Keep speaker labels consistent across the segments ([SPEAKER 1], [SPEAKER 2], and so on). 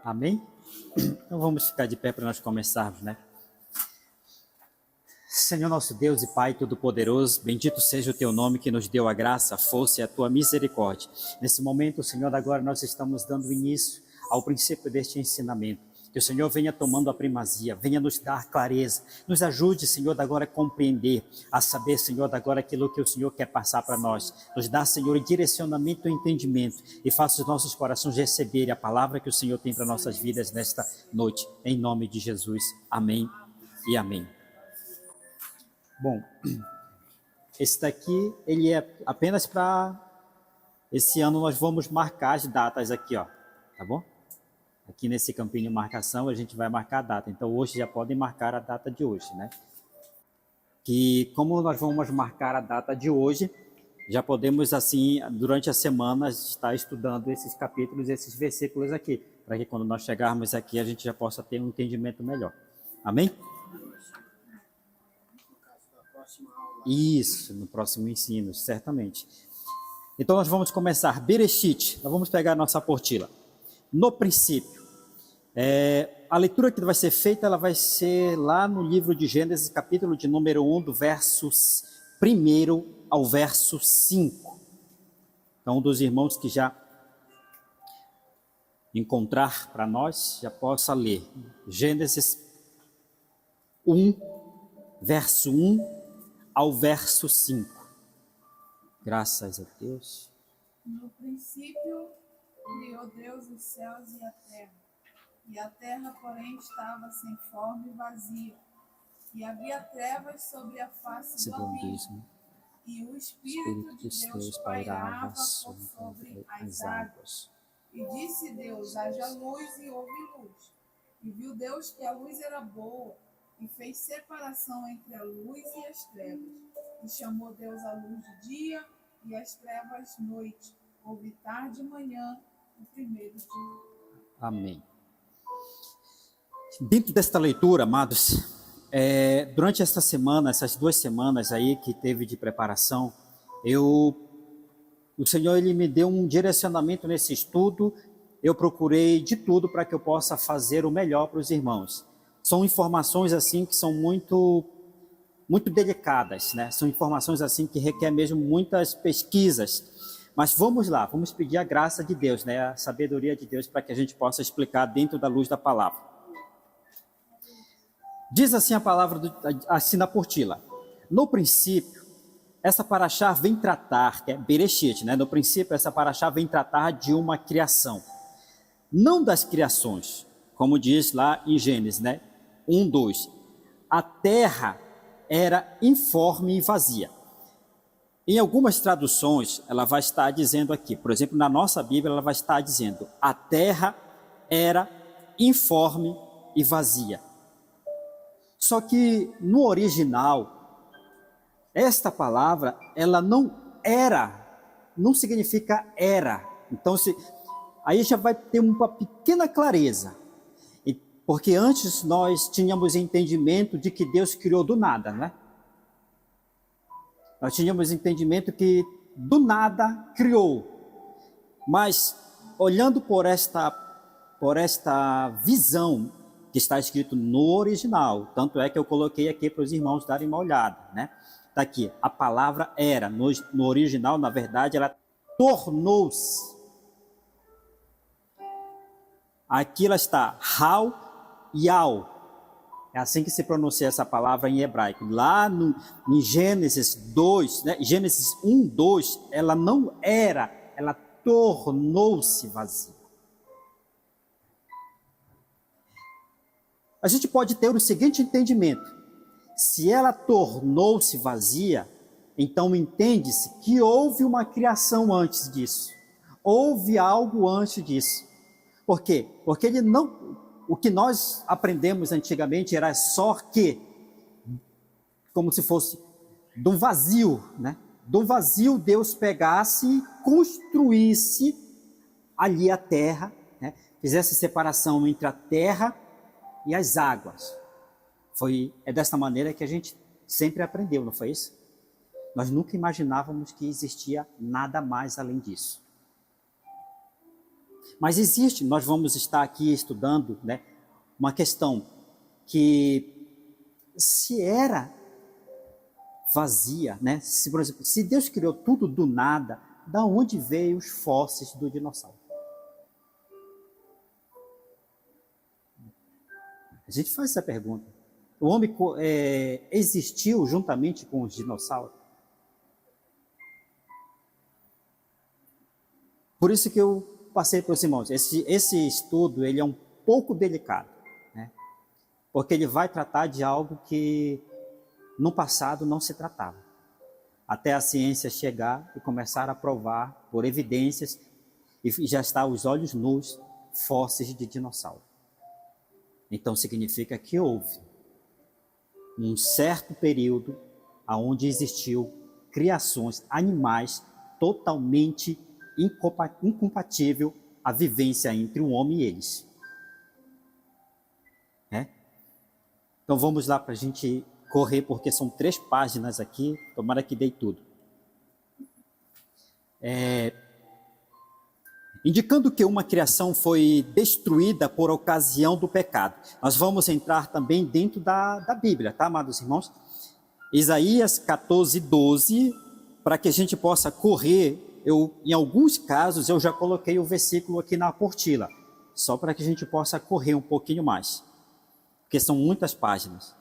[SPEAKER 1] Amém? Então vamos ficar de pé para nós começarmos, né? Senhor nosso Deus e Pai Todo-Poderoso, bendito seja o Teu nome que nos deu a graça, a força e a Tua misericórdia. Nesse momento, Senhor da glória, nós estamos dando início ao princípio deste ensinamento. Que o Senhor venha tomando a primazia, venha nos dar clareza, nos ajude, Senhor da glória, a compreender, a saber, Senhor da glória, aquilo que o Senhor quer passar para nós. Nos dá, Senhor, direcionamento e entendimento e faça os nossos corações receberem a palavra que o Senhor tem para nossas vidas nesta noite. Em nome de Jesus. Amém e amém. Bom, esse daqui, ele é apenas para... Esse ano nós vamos marcar as datas aqui, ó, tá bom? Aqui nesse campinho de marcação a gente vai marcar a data. Então hoje já podem marcar a data de hoje, né? Que como nós vamos marcar a data de hoje, já podemos assim, durante a semana, estar estudando esses capítulos, esses versículos aqui, para que quando nós chegarmos aqui a gente já possa ter um entendimento melhor. Amém? Isso, no próximo ensino, certamente. Então nós vamos começar. Bereshit, nós vamos pegar a nossa apostila. No princípio, a leitura que vai ser feita, ela vai ser lá no livro de Gênesis, capítulo de número 1, do versos 1 ao verso 5. Então, um dos irmãos que já encontrar para nós, já possa ler. Gênesis 1, verso 1 ao verso 5. Graças a Deus.
[SPEAKER 2] No princípio, criou Deus os céus e a terra, porém, estava sem forma e vazia, e havia trevas sobre a face do abismo, e o Espírito de Deus pairava sobre as águas. E disse Deus, haja luz, e houve luz. E viu Deus que a luz era boa, e fez separação entre a luz e as trevas. E chamou Deus a luz de dia, e as trevas noite. Houve tarde e manhã, o primeiro dia.
[SPEAKER 1] Amém. Dentro desta leitura, amados, durante esta semana, essas 2 semanas aí que teve de preparação, o Senhor ele me deu um direcionamento nesse estudo. Eu procurei de tudo para que eu possa fazer o melhor para os irmãos. São informações assim que são muito delicadas, né? São informações assim que requer mesmo muitas pesquisas. Mas vamos lá, vamos pedir a graça de Deus, né? A sabedoria de Deus para que a gente possa explicar dentro da luz da palavra. Diz assim a palavra, assim na apostila. No princípio, essa paraxá vem tratar, que é Bereshit, né? No princípio, essa paraxá vem tratar de uma criação. Não das criações, como diz lá em Gênesis, né? 1, 2. A terra era informe e vazia. Em algumas traduções, ela vai estar dizendo aqui, por exemplo, na nossa Bíblia, ela vai estar dizendo, a terra era informe e vazia. Só que no original, esta palavra, ela não significa era. Então, aí já vai ter uma pequena clareza. Porque antes nós tínhamos entendimento de que Deus criou do nada, né? Nós tínhamos entendimento que do nada criou. Mas olhando por esta visão que está escrito no original, tanto é que eu coloquei aqui para os irmãos darem uma olhada, né? Está aqui, a palavra era, no original, na verdade, ela tornou-se. Aqui ela está, Hal Yal. É assim que se pronuncia essa palavra em hebraico. Lá em Gênesis 2, né? Gênesis 1, 2, ela não era, ela tornou-se vazia. A gente pode ter o seguinte entendimento. Se ela tornou-se vazia, então entende-se que houve uma criação antes disso. Houve algo antes disso. Por quê? Porque o que nós aprendemos antigamente era só que, como se fosse de um vazio, né? Do vazio Deus pegasse e construísse ali a terra, né? Fizesse separação entre a terra e as águas. É desta maneira que a gente sempre aprendeu, não foi isso? Nós nunca imaginávamos que existia nada mais além disso. Mas existe, nós vamos estar aqui estudando, né, uma questão que se era vazia, né? Se, por exemplo, se Deus criou tudo do nada, da onde veio os fósseis do dinossauro? A gente faz essa pergunta. O homem existiu juntamente com os dinossauros? Por isso que eu passei para os irmãos. Esse estudo ele é um pouco delicado, né? Porque ele vai tratar de algo que no passado não se tratava. Até a ciência chegar e começar a provar por evidências e já está aos olhos nus fósseis de dinossauro. Então significa que houve um certo período onde existiu criações animais totalmente incompatível à vivência entre o homem e eles. Então vamos lá para a gente correr, porque são 3 páginas aqui, tomara que dei tudo. Indicando que uma criação foi destruída por ocasião do pecado. Nós vamos entrar também dentro da Bíblia, tá, amados irmãos? Isaías 14, 12, para que a gente possa correr, em alguns casos eu já coloquei o versículo aqui na apostila, só para que a gente possa correr um pouquinho mais, porque são muitas páginas.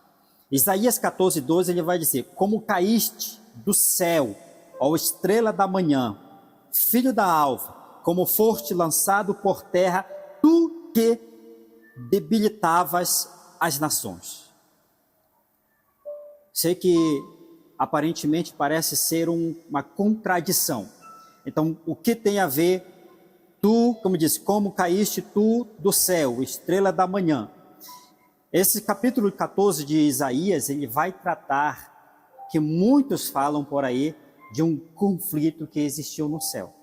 [SPEAKER 1] Isaías 14, 12, ele vai dizer: como caíste do céu, ó estrela da manhã, filho da alva, como foste lançado por terra, tu que debilitavas as nações. Sei que aparentemente parece ser uma contradição. Então, o que tem a ver tu, como diz, como caíste tu do céu, estrela da manhã? Esse capítulo 14 de Isaías, ele vai tratar, que muitos falam por aí, de um conflito que existiu no céu,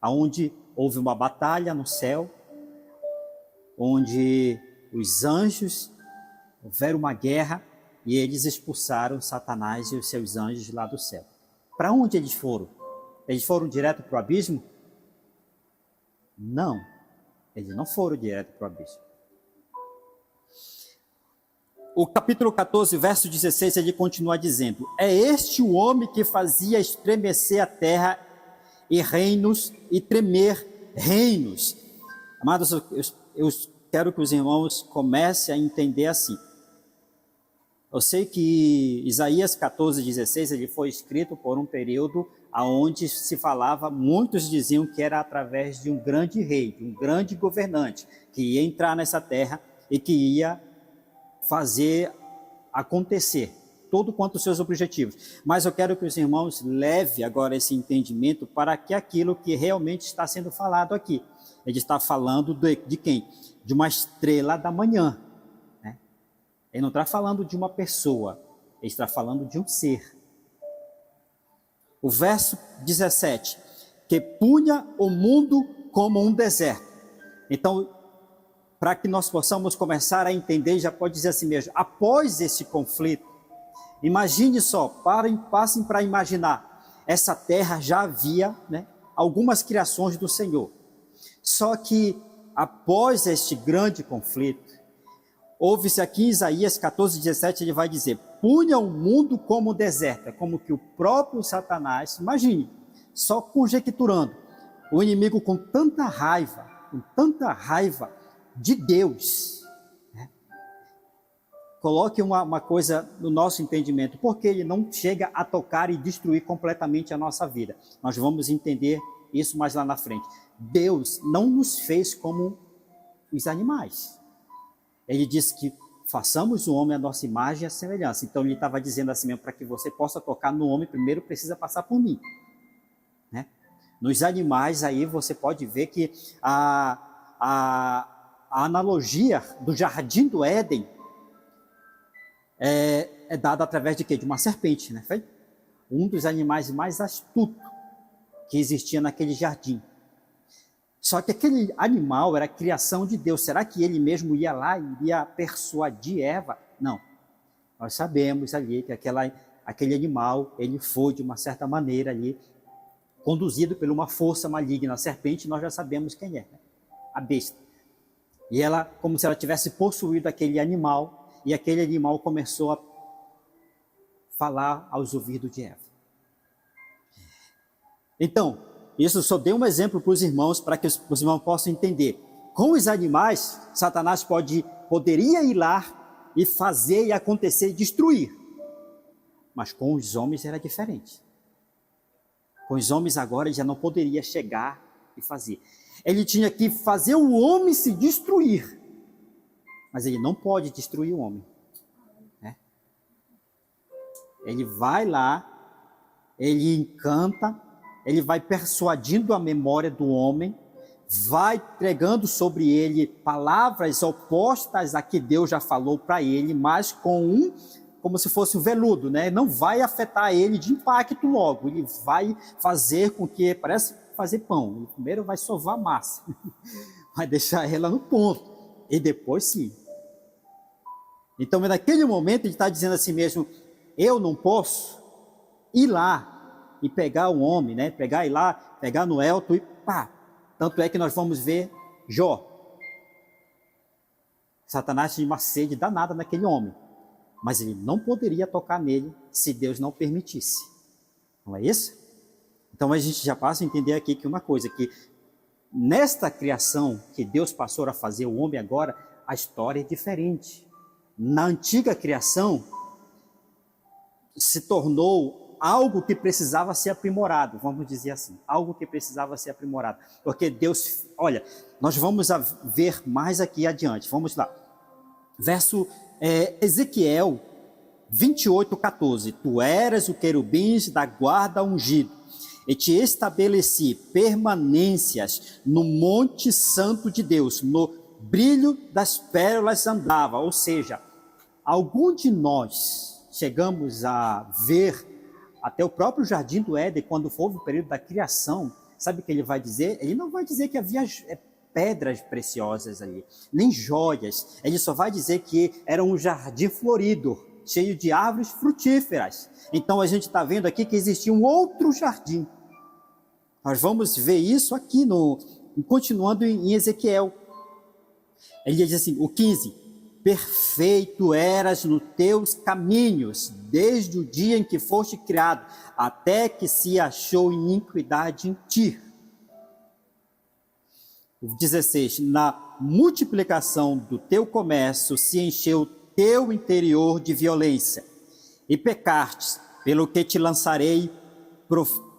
[SPEAKER 1] onde houve uma batalha no céu, onde os anjos, houveram uma guerra, e eles expulsaram Satanás e os seus anjos lá do céu. Para onde eles foram? Eles foram direto para o abismo? Não, eles não foram direto para o abismo. O capítulo 14, verso 16, ele continua dizendo: é este o homem que fazia estremecer a terra e reinos, e tremer reinos. Amados, eu quero que os irmãos comecem a entender assim. Eu sei que Isaías 14, 16, ele foi escrito por um período onde se falava, muitos diziam que era através de um grande rei, de um grande governante, que ia entrar nessa terra e que ia fazer acontecer todo quanto os seus objetivos. Mas eu quero que os irmãos levem agora esse entendimento para que aquilo que realmente está sendo falado aqui. Ele está falando de quem? De uma estrela da manhã. Né? Ele não está falando de uma pessoa, ele está falando de um ser. O verso 17, que punha o mundo como um deserto. Então, para que nós possamos começar a entender, já pode dizer assim mesmo, após esse conflito, imagine só, passem para imaginar, essa terra já havia, né, algumas criações do Senhor. Só que após este grande conflito, houve-se aqui em Isaías 14, 17, ele vai dizer, punha o mundo como deserto. É como que o próprio Satanás, imagine, só conjecturando, o inimigo com tanta raiva de Deus, né? Coloque uma coisa no nosso entendimento, porque ele não chega a tocar e destruir completamente a nossa vida. Nós vamos entender isso mais lá na frente. Deus não nos fez como os animais. Ele disse que façamos o homem a nossa imagem e a semelhança. Então ele estava dizendo assim mesmo, para que você possa tocar no homem, primeiro precisa passar por mim, né? Nos animais aí você pode ver que a analogia do jardim do Éden é dada através de quê? De uma serpente, né? Foi um dos animais mais astutos que existia naquele jardim. Só que aquele animal era a criação de Deus. Será que ele mesmo ia lá e iria persuadir Eva? Não. Nós sabemos ali que aquele animal, ele foi de uma certa maneira ali conduzido por uma força maligna. A serpente, nós já sabemos quem é, né? A besta. E ela, como se ela tivesse possuído aquele animal, e aquele animal começou a falar aos ouvidos de Eva. Então, isso só dei um exemplo para os irmãos, para que os irmãos possam entender. Com os animais, Satanás poderia ir lá e fazer e acontecer e destruir. Mas com os homens era diferente. Com os homens agora ele já não poderia chegar e fazer. Ele tinha que fazer o homem se destruir. Mas ele não pode destruir o homem. Né? Ele vai lá, ele encanta, ele vai persuadindo a memória do homem, vai pregando sobre ele palavras opostas a que Deus já falou para ele, mas como se fosse um veludo, né? Não vai afetar ele de impacto logo, ele vai fazer com que, parece fazer pão, ele primeiro vai sovar a massa, vai deixar ela no ponto, e depois sim. Então, naquele momento, ele está dizendo assim mesmo, eu não posso ir lá e pegar o homem, né? Pegar no Elton e pá. Tanto é que nós vamos ver Jó. Satanás tinha uma sede danada naquele homem, mas ele não poderia tocar nele se Deus não permitisse. Não é isso? Então a gente já passa a entender aqui que uma coisa, que nesta criação que Deus passou a fazer o homem agora, a história é diferente. Na antiga criação, se tornou algo que precisava ser aprimorado, vamos dizer assim, algo que precisava ser aprimorado, porque Deus, olha, nós vamos ver mais aqui adiante, vamos lá, verso Ezequiel 28:14, tu eras o querubins da guarda ungido, e te estabeleci permanências no monte santo de Deus, no brilho das pérolas andava, ou seja, algum de nós chegamos a ver até o próprio jardim do Éden, quando houve o período da criação, sabe o que ele vai dizer? Ele não vai dizer que havia pedras preciosas ali, nem joias. Ele só vai dizer que era um jardim florido, cheio de árvores frutíferas. Então a gente está vendo aqui que existia um outro jardim. Nós vamos ver isso aqui, continuando em Ezequiel. Ele diz assim, o 15... perfeito eras nos teus caminhos, desde o dia em que foste criado, até que se achou iniquidade em ti. 16, na multiplicação do teu comércio se encheu teu interior de violência, e pecastes, pelo que te lançarei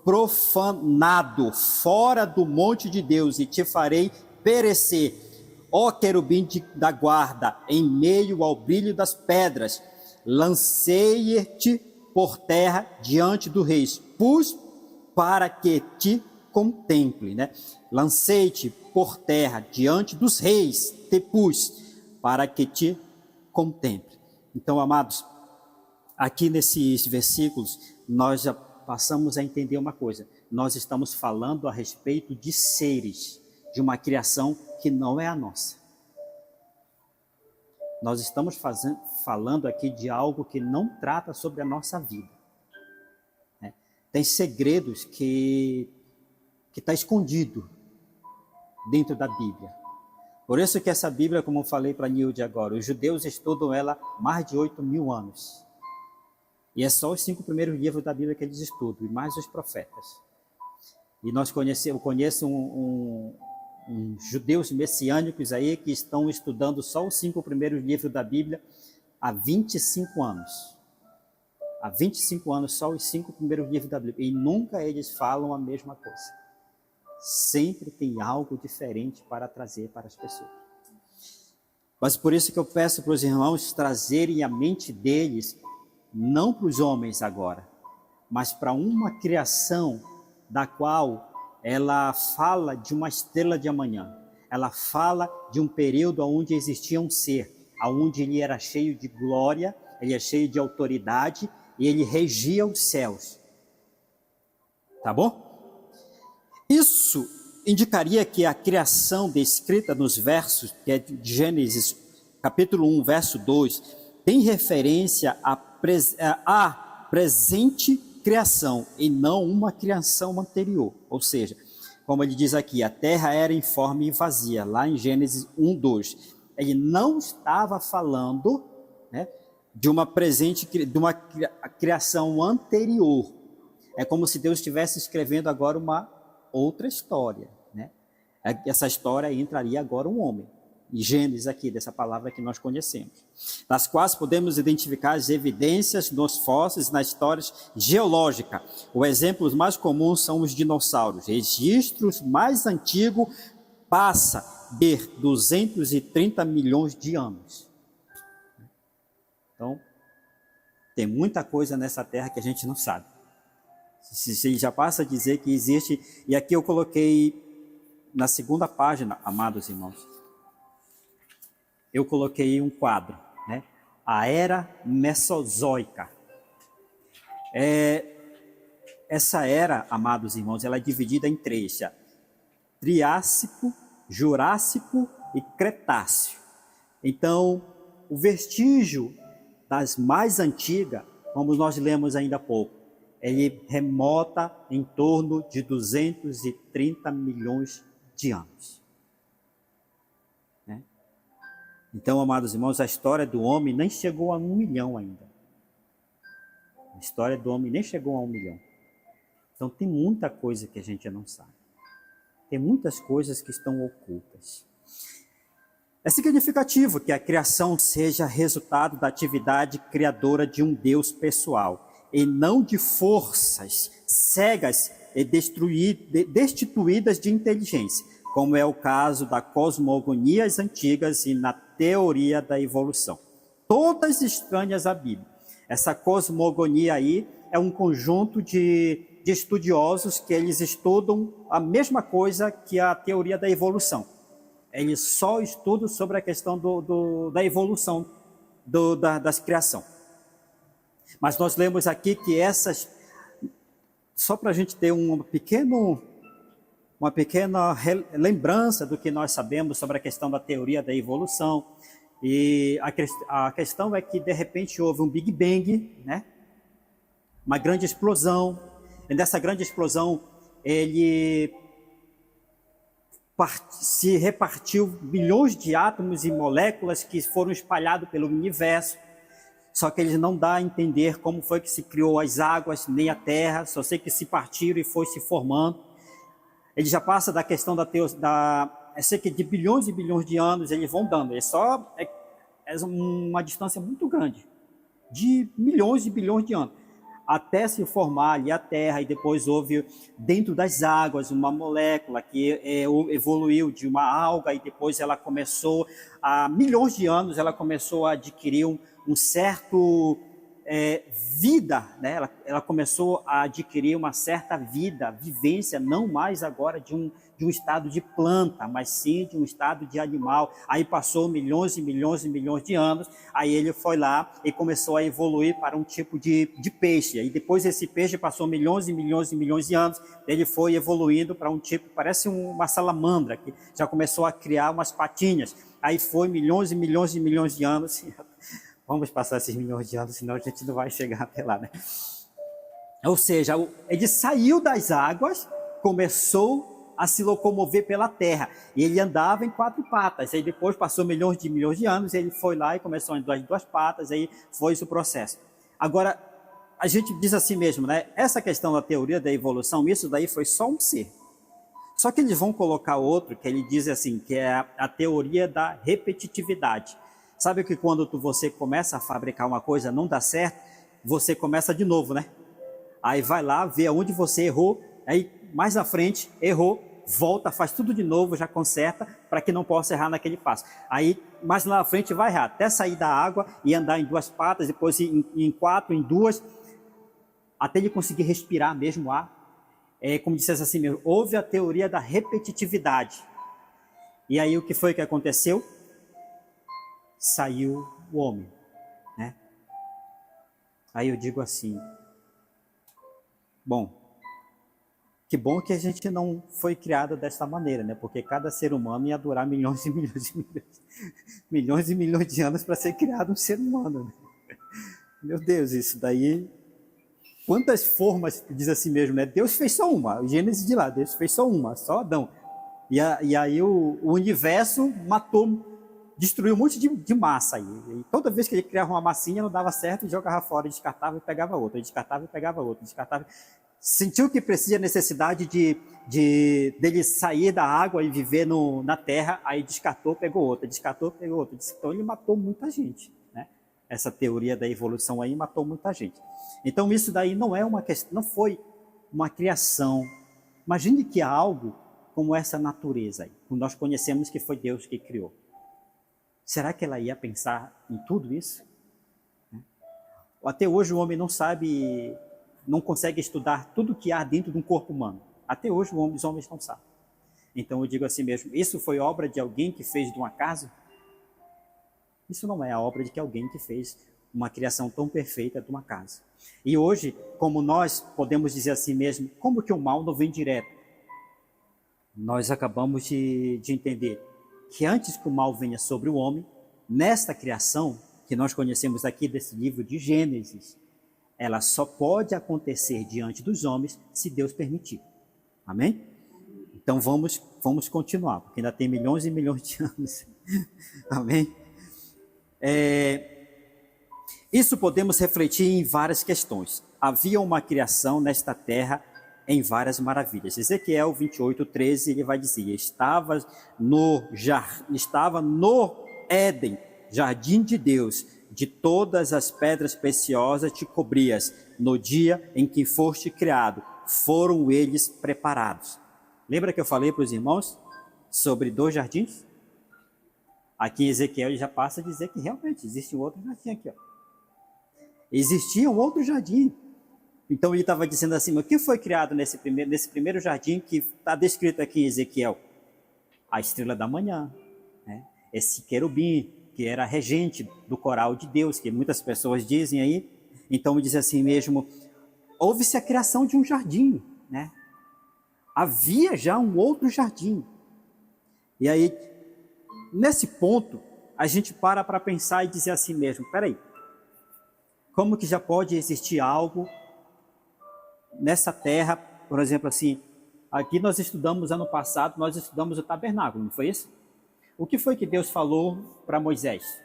[SPEAKER 1] profanado fora do monte de Deus, e te farei perecer, ó querubim da guarda, em meio ao brilho das pedras, lancei-te por terra diante do rei, pus para que te contemple, né? Lancei-te por terra diante dos reis, te pus para que te contemple. Então, amados, aqui nesses versículos, nós já passamos a entender uma coisa, nós estamos falando a respeito de seres, de uma criação que não é a nossa. Nós estamos falando aqui de algo que não trata sobre a nossa vida. Né? Tem segredos que está escondido dentro da Bíblia. Por isso que essa Bíblia, como eu falei para a Nilde agora, os judeus estudam ela há mais de 8.000 anos. E é só os 5 primeiros livros da Bíblia que eles estudam, e mais os profetas. E eu conheço judeus messiânicos aí que estão estudando só os 5 primeiros livros da Bíblia há 25 anos. Há 25 anos só os 5 primeiros livros da Bíblia. E nunca eles falam a mesma coisa. Sempre tem algo diferente para trazer para as pessoas. Mas por isso que eu peço para os irmãos trazerem a mente deles, não para os homens agora, mas para uma criação da qual ela fala de uma estrela de amanhã. Ela fala de um período onde existia um ser, onde ele era cheio de glória, ele é cheio de autoridade e ele regia os céus. Tá bom? Isso indicaria que a criação descrita nos versos, que é de Gênesis, capítulo 1, verso 2, tem referência à presente criação e não uma criação anterior. Ou seja, como ele diz aqui, a terra era informe e vazia, lá em Gênesis 1:2. Ele não estava falando, né, de uma criação anterior. É como se Deus estivesse escrevendo agora uma outra história, né? Essa história entraria agora um homem. E Gênesis aqui, dessa palavra que nós conhecemos, das quais podemos identificar as evidências nos fósseis, nas histórias geológicas. Os exemplos mais comuns são os dinossauros. Registros mais antigos passa de 230 milhões de anos. Então, tem muita coisa nessa terra que a gente não sabe. Se já passa a dizer que existe, e aqui eu coloquei na segunda página, amados irmãos, eu coloquei um quadro, né? A Era Mesozoica. Essa era, amados irmãos, ela é dividida em três: Triássico, Jurássico e Cretáceo. Então, o vestígio das mais antigas, como nós lemos ainda há pouco, ele remota em torno de 230 milhões de anos. Né? Então, amados irmãos, a história do homem nem chegou a 1 milhão ainda. A história do homem nem chegou a 1 milhão. Então, tem muita coisa que a gente não sabe. Tem muitas coisas que estão ocultas. É significativo que a criação seja resultado da atividade criadora de um Deus pessoal, e não de forças cegas e destituídas de inteligência, como é o caso das cosmogonias antigas e na teoria da evolução. Todas estranhas à Bíblia. Essa cosmogonia aí é um conjunto de estudiosos que eles estudam a mesma coisa que a teoria da evolução. Eles só estudam sobre a questão da evolução da criação. Mas nós lemos aqui que essas, só para a gente ter uma pequena lembrança do que nós sabemos sobre a questão da teoria da evolução, e a questão é que de repente houve um Big Bang, né? Uma grande explosão, e nessa grande explosão ele se repartiu milhões de átomos e moléculas que foram espalhados pelo universo. Só que eles não dão a entender como foi que se criou as águas, nem a terra, só sei que se partiram e foi se formando. Ele já passa da questão é cerca de bilhões e bilhões de anos, eles vão dando. É uma distância muito grande, de milhões e bilhões de anos, até se formar ali a terra, e depois houve dentro das águas uma molécula que evoluiu de uma alga, e depois ela começou, há milhões de anos, ela começou a adquirir um certo vida, né? Ela começou a adquirir uma certa vivência, não mais agora de um estado de planta, mas sim de um estado de animal. Aí passou milhões e milhões e milhões de anos, aí ele foi lá e começou a evoluir para um tipo de peixe. Aí depois esse peixe passou milhões e milhões e milhões de anos, ele foi evoluindo para um tipo, parece uma salamandra, que já começou a criar umas patinhas. Aí foi milhões e milhões e milhões de anos. Vamos passar esses milhões de anos, senão a gente não vai chegar até lá, né? Ou seja, ele saiu das águas, começou a se locomover pela terra, e ele andava em 4 patas. Aí depois passou milhões de anos, ele foi lá e começou a andar em 2 patas, aí foi esse o processo. Agora, a gente diz assim mesmo, né? Essa questão da teoria da evolução, isso daí foi só um ser. Só que eles vão colocar outro, que ele diz assim, que é a teoria da repetitividade. Sabe que quando você começa a fabricar uma coisa, não dá certo, você começa de novo, né? Aí vai lá, vê aonde você errou, aí mais na frente, errou, volta, faz tudo de novo, já conserta, para que não possa errar naquele passo. Aí, mais lá na frente, vai errar, até sair da água e andar em 2 patas, depois em 4, em 2, até ele conseguir respirar mesmo o ar. Como dissesse assim mesmo, houve a teoria da repetitividade. E aí o que foi que aconteceu? Saiu o homem, né? Aí eu digo assim, que bom que a gente não foi criado dessa maneira, né? Porque cada ser humano ia durar milhões e milhões e milhões, milhões e milhões de anos para ser criado um ser humano, né? Meu Deus, isso daí Quantas formas, diz assim mesmo, né? Deus fez só uma, o Gênesis de lá, Deus fez só uma, só Adão. E aí o universo matou, destruiu um monte de massa aí. E toda vez que ele criava uma massinha, não dava certo, e jogava fora, descartava e pegava outra, descartava e pegava outra, descartava. Sentiu que precisa, necessidade dele sair da água e viver na terra, aí descartou, pegou outra, descartou, pegou outra. Então ele matou muita gente, né? Essa teoria da evolução aí matou muita gente. Então isso daí não é uma questão, não foi uma criação. Imagine que há algo como essa natureza aí, que nós conhecemos que foi Deus que criou. Será que ela ia pensar em tudo isso? Até hoje o homem não sabe, não consegue estudar tudo que há dentro de um corpo humano. Até hoje os homens não sabem. Então eu digo assim mesmo, isso foi obra de alguém que fez de um acaso? Isso não é a obra de alguém que fez uma criação tão perfeita de uma casa. E hoje, como nós podemos dizer assim mesmo, como que o mal não vem direto? Nós acabamos de entender que antes que o mal venha sobre o homem, nesta criação que nós conhecemos aqui desse livro de Gênesis, ela só pode acontecer diante dos homens se Deus permitir. Amém? Então vamos continuar, porque ainda tem milhões e milhões de anos. Amém? Isso podemos refletir em várias questões. Havia uma criação nesta terra em várias maravilhas. Ezequiel 28:13, ele vai dizer, estava no Éden, jardim de Deus, de todas as pedras preciosas te cobrias, no dia em que foste criado, foram eles preparados. Lembra que eu falei para os irmãos sobre 2 jardins? Aqui em Ezequiel ele já passa a dizer que realmente existe um outro jardim aqui. Ó. Existia um outro jardim. Então ele estava dizendo assim, o que foi criado nesse primeiro jardim que está descrito aqui em Ezequiel? A estrela da manhã, né? Esse querubim, que era regente do coral de Deus, que muitas pessoas dizem aí. Então diz assim mesmo, houve-se a criação de um jardim, né? Havia já um outro jardim. E aí, nesse ponto, a gente para pensar e dizer assim mesmo, peraí, como que já pode existir algo nessa terra, por exemplo assim, aqui nós estudamos ano passado, nós estudamos o tabernáculo, não foi isso? O que foi que Deus falou para Moisés?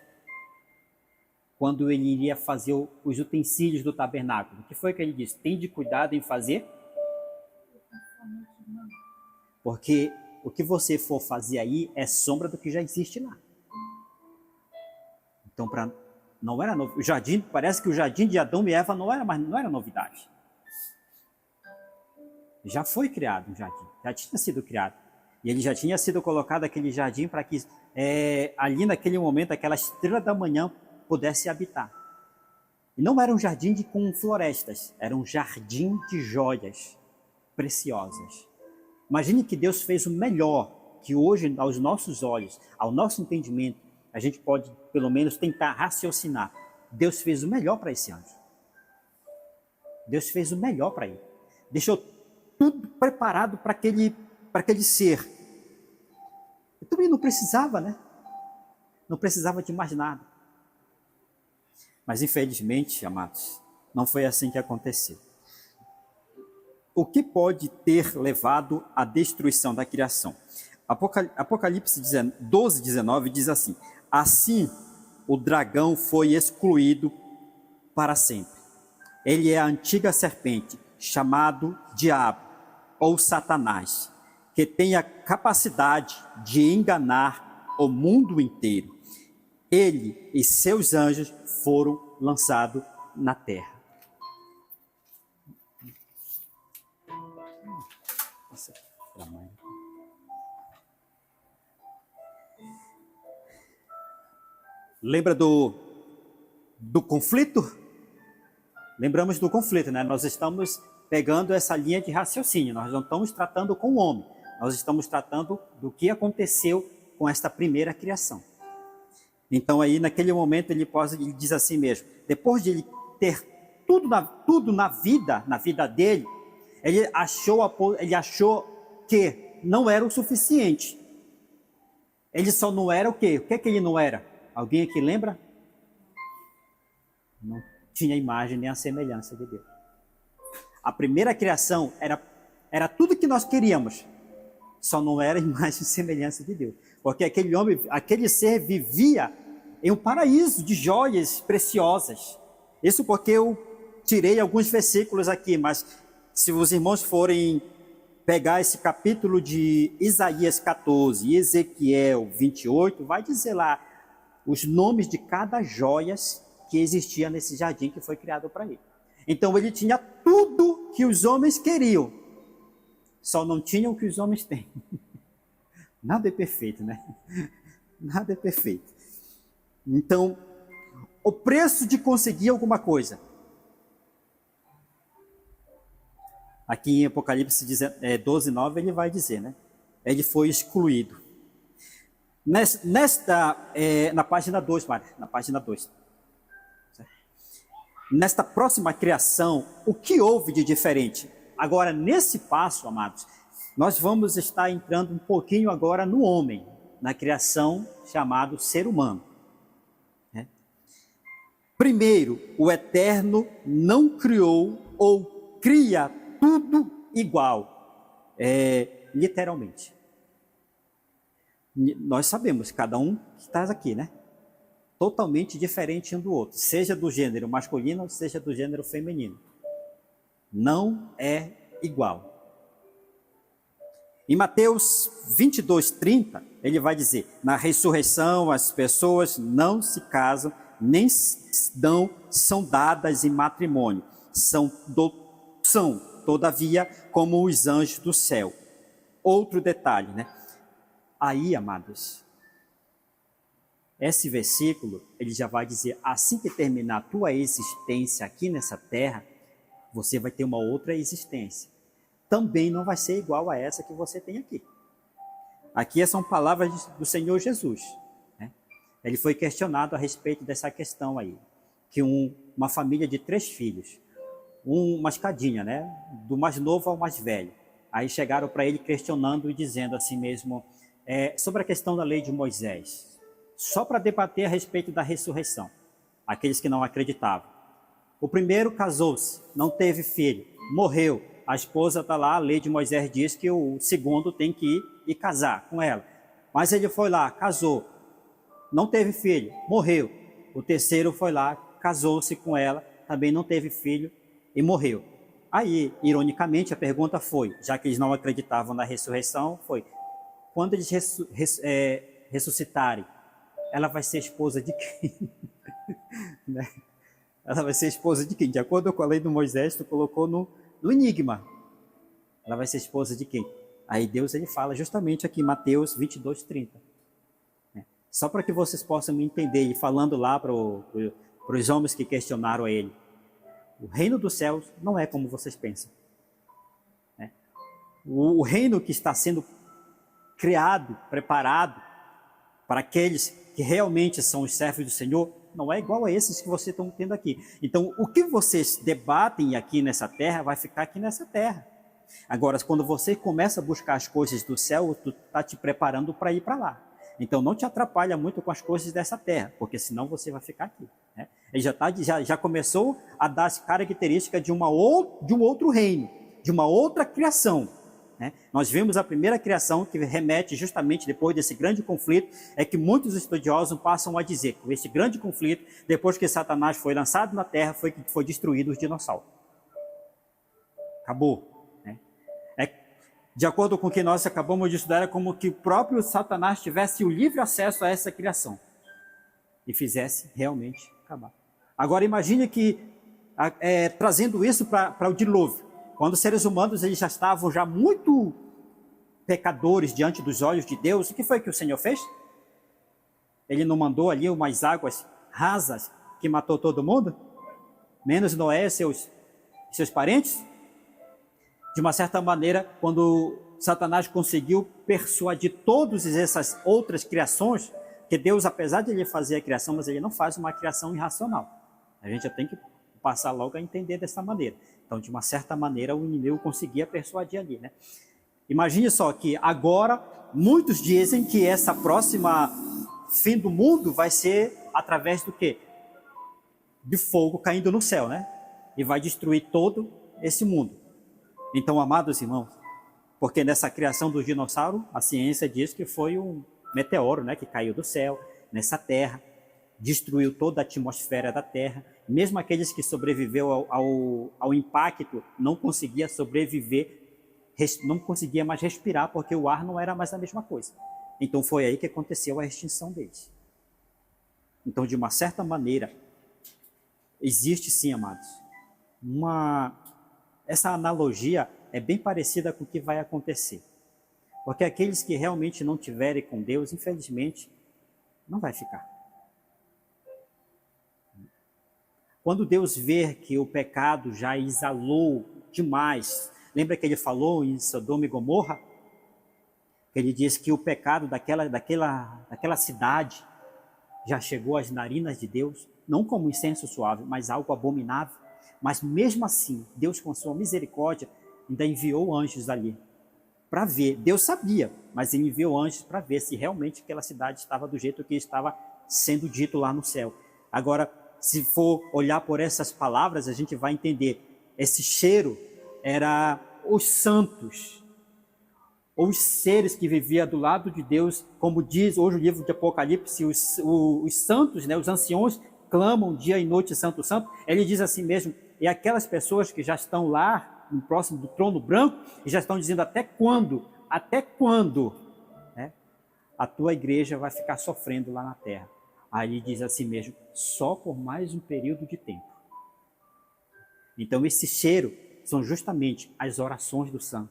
[SPEAKER 1] Quando ele iria fazer os utensílios do tabernáculo, o que foi que ele disse? Tende cuidado em fazer? Porque o que você for fazer aí é sombra do que já existe lá. Então, não era novo. O jardim, parece que o jardim de Adão e Eva não era novidade. Já foi criado um jardim, já tinha sido criado. E ele já tinha sido colocado aquele jardim para que ali naquele momento, aquela estrela da manhã pudesse habitar. E não era um jardim com florestas, era um jardim de joias preciosas. Imagine que Deus fez o melhor, que hoje, aos nossos olhos, ao nosso entendimento, a gente pode, pelo menos, tentar raciocinar. Deus fez o melhor para esse anjo. Deus fez o melhor para ele. Deixou tudo preparado para aquele ser. Então ele não precisava, né? Não precisava de mais nada. Mas infelizmente, amados, não foi assim que aconteceu. O que pode ter levado à destruição da criação? Apocalipse 12:19 diz assim, assim o dragão foi excluído para sempre. Ele é a antiga serpente, chamado Diabo, ou Satanás, que tem a capacidade de enganar o mundo inteiro. Ele e seus anjos foram lançados na terra. Lembra do conflito? Lembramos do conflito, né? Nós estamos pegando essa linha de raciocínio, nós não estamos tratando com o homem, nós estamos tratando do que aconteceu com esta primeira criação. Então aí naquele momento ele diz assim mesmo, depois de ele ter tudo na vida dele, ele achou que não era o suficiente. Ele só não era o quê? O que é que ele não era? Alguém aqui lembra? Não tinha a imagem nem a semelhança de Deus. A primeira criação era tudo que nós queríamos, só não era imagem e semelhança de Deus. Porque aquele homem, aquele ser vivia em um paraíso de joias preciosas. Isso porque eu tirei alguns versículos aqui, mas se os irmãos forem pegar esse capítulo de Isaías 14 e Ezequiel 28, vai dizer lá os nomes de cada joias que existia nesse jardim que foi criado para ele. Então ele tinha tudo que os homens queriam, só não tinham o que os homens têm. Nada é perfeito, né? Nada é perfeito. Então, o preço de conseguir alguma coisa. Aqui em Apocalipse 12:9 ele vai dizer, né? Ele foi excluído. Na página 2, Mário, na página 2. Nesta próxima criação, o que houve de diferente? Agora, nesse passo, amados, nós vamos estar entrando um pouquinho agora no homem, na criação chamado ser humano. Primeiro, o Eterno não criou ou cria tudo igual, literalmente. Nós sabemos, cada um que está aqui, né? Totalmente diferente um do outro, seja do gênero masculino, seja do gênero feminino. Não é igual. Em Mateus 22:30, ele vai dizer, na ressurreição as pessoas não se casam, nem são dadas em matrimônio, são, todavia, como os anjos do céu. Outro detalhe, né? Aí, amados, esse versículo, ele já vai dizer, assim que terminar a tua existência aqui nessa terra, você vai ter uma outra existência. Também não vai ser igual a essa que você tem aqui. Aqui são palavras do Senhor Jesus. Ele foi questionado a respeito dessa questão aí, que uma família de 3 filhos, uma escadinha, né, do mais novo ao mais velho. Aí chegaram para ele questionando e dizendo assim mesmo, sobre a questão da lei de Moisés, só para debater a respeito da ressurreição, aqueles que não acreditavam. O primeiro casou-se, não teve filho, morreu, a esposa está lá, a lei de Moisés diz que o segundo tem que ir e casar com ela. Mas ele foi lá, casou, não teve filho, morreu. O terceiro foi lá, casou-se com ela, também não teve filho e morreu. Aí, ironicamente, a pergunta foi, já que eles não acreditavam na ressurreição, foi, quando eles ressuscitarem, ela vai ser esposa de quem? Né? Ela vai ser esposa de quem? De acordo com a lei do Moisés, tu colocou no enigma. Ela vai ser esposa de quem? Aí Deus ele fala justamente aqui em Mateus 22:30. Só para que vocês possam me entender, e falando lá para os homens que questionaram a ele. O reino dos céus não é como vocês pensam. O reino que está sendo criado, preparado para aqueles que realmente são os servos do Senhor, não é igual a esses que vocês estão tendo aqui. Então, o que vocês debatem aqui nessa terra, vai ficar aqui nessa terra. Agora, quando você começa a buscar as coisas do céu, tu está te preparando para ir para lá. Então, não te atrapalha muito com as coisas dessa terra, porque senão você vai ficar aqui. Ele já começou a dar as características de um outro reino, de uma outra criação. Nós vimos a primeira criação, que remete justamente depois desse grande conflito, é que muitos estudiosos passam a dizer que esse grande conflito, depois que Satanás foi lançado na terra, foi que foi destruído os dinossauros. Acabou. De acordo com o que nós acabamos de estudar, é como que o próprio Satanás tivesse o livre acesso a essa criação e fizesse realmente acabar. Agora imagine que, trazendo isso para o dilúvio, quando os seres humanos eles já estavam muito pecadores diante dos olhos de Deus, o que foi que o Senhor fez? Ele não mandou ali umas águas rasas que matou todo mundo? Menos Noé e seus parentes? De uma certa maneira, quando Satanás conseguiu persuadir todas essas outras criações, que Deus, apesar de ele fazer a criação, mas ele não faz uma criação irracional. A gente já tem que passar logo a entender dessa maneira. Então, de uma certa maneira, o inimigo conseguia persuadir ali, né? Imagine só que agora, muitos dizem que essa próxima fim do mundo vai ser através do quê? De fogo caindo no céu, né? E vai destruir todo esse mundo. Então, amados irmãos, porque nessa criação do dinossauro, a ciência diz que foi um meteoro, né, que caiu do céu, nessa terra, destruiu toda a atmosfera da terra. Mesmo aqueles que sobreviveram ao impacto, não conseguia sobreviver, não conseguia mais respirar, porque o ar não era mais a mesma coisa. Então foi aí que aconteceu a extinção deles. Então, de uma certa maneira, existe sim, amados, essa analogia é bem parecida com o que vai acontecer. Porque aqueles que realmente não tiverem com Deus, infelizmente, não vai ficar. Quando Deus vê que o pecado já exalou demais, lembra que ele falou em Sodoma e Gomorra? Que ele diz que o pecado daquela cidade já chegou às narinas de Deus, não como incenso suave, mas algo abominável. Mas mesmo assim, Deus com sua misericórdia ainda enviou anjos ali para ver. Deus sabia, mas ele enviou anjos para ver se realmente aquela cidade estava do jeito que estava sendo dito lá no céu. Agora, se for olhar por essas palavras, a gente vai entender. Esse cheiro era os santos, os seres que viviam do lado de Deus, como diz hoje o livro de Apocalipse, os santos, né, os anciões, clamam dia e noite, santo, santo. Ele diz assim mesmo, e aquelas pessoas que já estão lá, próximo do trono branco, e já estão dizendo até quando, né, a tua igreja vai ficar sofrendo lá na terra. Aí ele diz assim mesmo, só por mais um período de tempo. Então esse cheiro são justamente as orações do santo.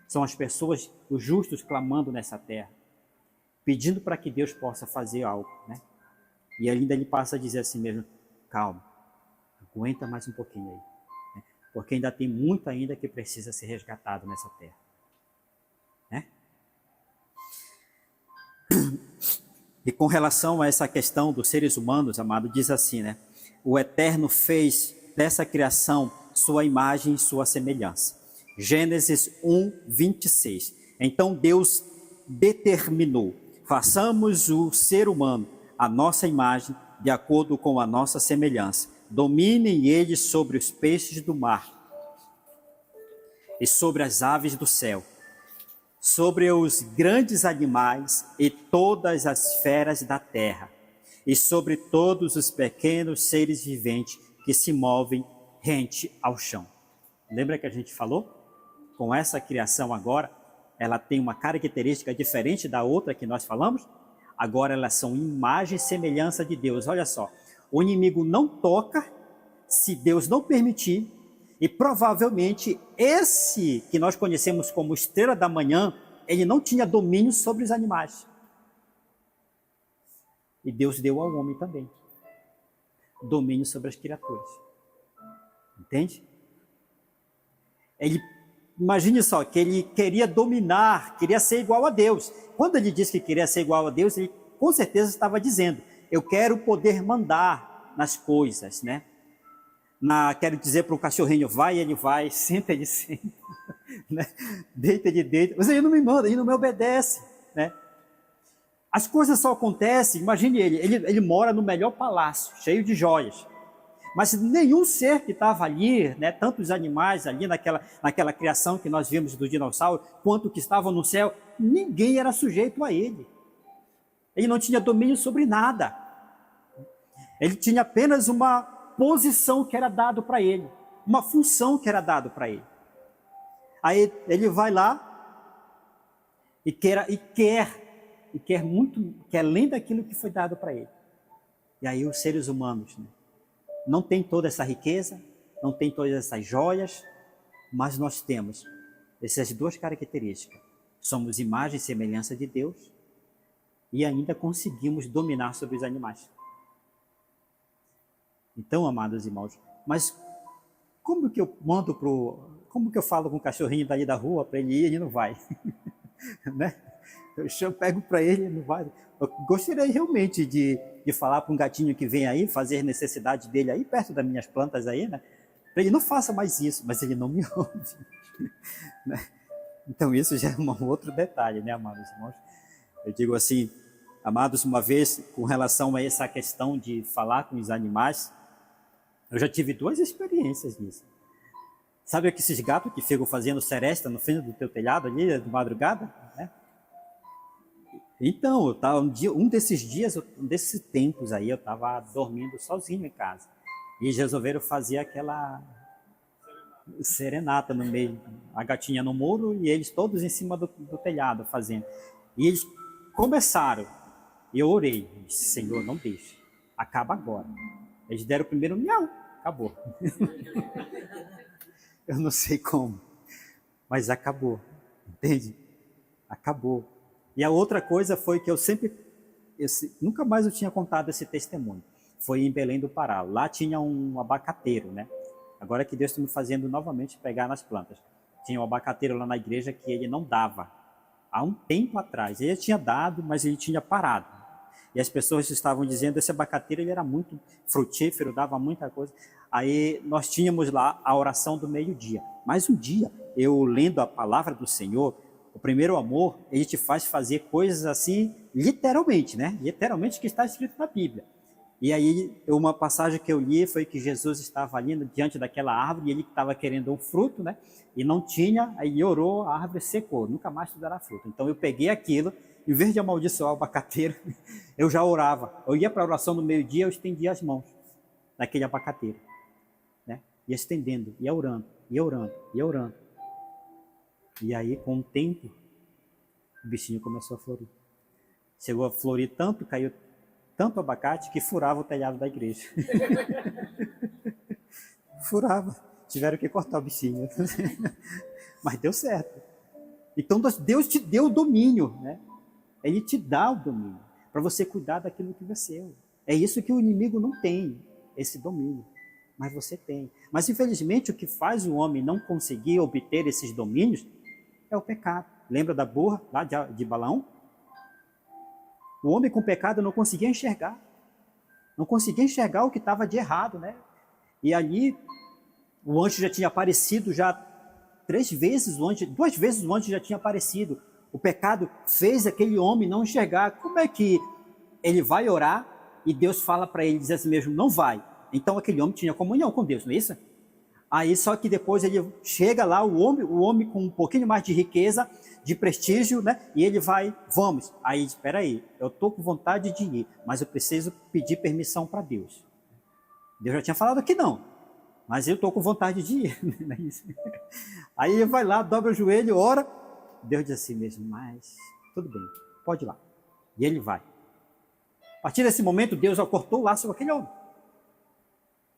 [SPEAKER 1] São as pessoas, os justos clamando nessa terra, pedindo para que Deus possa fazer algo, né? E ainda ele passa a dizer assim mesmo, calma, aguenta mais um pouquinho aí, né? Porque ainda tem muito ainda que precisa ser resgatado nessa terra, né? E com relação a essa questão dos seres humanos, amado, diz assim, né? O Eterno fez dessa criação sua imagem e sua semelhança. Gênesis 1, 26. Então Deus determinou, façamos o ser humano a nossa imagem, de acordo com a nossa semelhança. Dominem eles sobre os peixes do mar e sobre as aves do céu, sobre os grandes animais e todas as feras da terra, e sobre todos os pequenos seres viventes que se movem rente ao chão. Lembra que a gente falou? Com essa criação agora, ela tem uma característica diferente da outra que nós falamos. Agora elas são imagem e semelhança de Deus. Olha só, o inimigo não toca se Deus não permitir, e provavelmente esse que nós conhecemos como estrela da manhã, ele não tinha domínio sobre os animais. E Deus deu ao homem também domínio sobre as criaturas. Entende? Imagine só, que ele queria dominar, queria ser igual a Deus. Quando ele disse que queria ser igual a Deus, ele com certeza estava dizendo, eu quero poder mandar nas coisas, né? Quero dizer para o cachorrinho, vai, ele vai, senta, ele senta, né? Deita, ele deita, mas ele não me manda, ele não me obedece, né? As coisas só acontecem, imagine ele mora no melhor palácio, cheio de joias, mas nenhum ser que estava ali, né, tanto os animais ali naquela criação que nós vimos do dinossauro, quanto que estavam no céu, ninguém era sujeito a ele. Ele não tinha domínio sobre nada. Ele tinha apenas uma posição que era dado para ele, uma função que era dado para ele. Aí ele vai lá e quer muito, quer além daquilo que foi dado para ele. E aí os seres humanos, né, não tem toda essa riqueza, não tem todas essas joias, mas nós temos essas duas características. Somos imagem e semelhança de Deus e ainda conseguimos dominar sobre os animais. Então, amados irmãos, mas como que eu falo com o cachorrinho dali da rua para ele ir, ele não vai? Né? Eu pego para ele, não vai. Eu gostaria realmente de falar para um gatinho que vem aí, fazer necessidade dele aí, perto das minhas plantas aí, né? Para ele, não faça mais isso, mas ele não me ouve. Né? Então isso já é um outro detalhe, né, amados irmãos? Eu digo assim, amados, uma vez, com relação a essa questão de falar com os animais, eu já tive 2 experiências nisso. Sabe esses gatos que ficam fazendo seresta no fim do teu telhado ali, de madrugada? Né? Então, eu tava, um desses dias, desses tempos aí, eu estava dormindo sozinho em casa. E eles resolveram fazer aquela serenata no meio. A gatinha no muro e eles todos em cima do telhado fazendo. E eles começaram. E eu orei. Disse, Senhor, não deixe. Acaba agora. Eles deram o primeiro miau. Acabou. Eu não sei como. Mas acabou. Entende? Acabou. E a outra coisa foi que eu sempre... nunca mais eu tinha contado esse testemunho. Foi em Belém do Pará. Lá tinha um abacateiro, né? Agora que Deus está me fazendo novamente pegar nas plantas. Tinha um abacateiro lá na igreja que ele não dava. Há um tempo atrás. Ele tinha dado, mas ele tinha parado. E as pessoas estavam dizendo que esse abacateiro ele era muito frutífero, dava muita coisa. Aí nós tínhamos lá a oração do meio-dia. Mas um dia, eu lendo a palavra do Senhor, o primeiro amor, ele te faz fazer coisas assim, literalmente, né? Literalmente que está escrito na Bíblia. E aí, uma passagem que eu li foi que Jesus estava ali diante daquela árvore e ele estava querendo um fruto, né? E não tinha, aí orou, a árvore secou, nunca mais te dará fruto. Então eu peguei aquilo, em vez de amaldiçoar o abacateiro, eu já orava. Eu ia para a oração no meio-dia, eu estendia as mãos naquele abacateiro, né? Ia estendendo, ia orando, ia orando, ia orando. E aí, com o tempo, o bichinho começou a florir. Chegou a florir tanto, caiu tanto abacate que furava o telhado da igreja. Furava. Tiveram que cortar o bichinho. Mas deu certo. Então Deus te deu o domínio, né? Ele te dá o domínio para você cuidar daquilo que é seu. É isso que o inimigo não tem, esse domínio. Mas você tem. Mas infelizmente o que faz o homem não conseguir obter esses domínios é o pecado. Lembra da burra lá de Balaão? O homem com pecado não conseguia enxergar. Não conseguia enxergar o que estava de errado, né? E ali, o anjo já tinha aparecido já 3 vezes, o anjo, 2 vezes o anjo já tinha aparecido. O pecado fez aquele homem não enxergar. Como é que ele vai orar e Deus fala para ele, diz assim mesmo, não vai. Então aquele homem tinha comunhão com Deus, não é isso? Aí só que depois ele chega lá, o homem com um pouquinho mais de riqueza, de prestígio, né? E ele vai, vamos. Aí, espera aí, eu estou com vontade de ir, mas eu preciso pedir permissão para Deus. Deus já tinha falado que não, mas eu estou com vontade de ir. Aí ele vai lá, dobra o joelho, ora. Deus diz assim mesmo, mas tudo bem, pode ir lá. E ele vai. A partir desse momento, Deus já cortou o laço com aquele homem.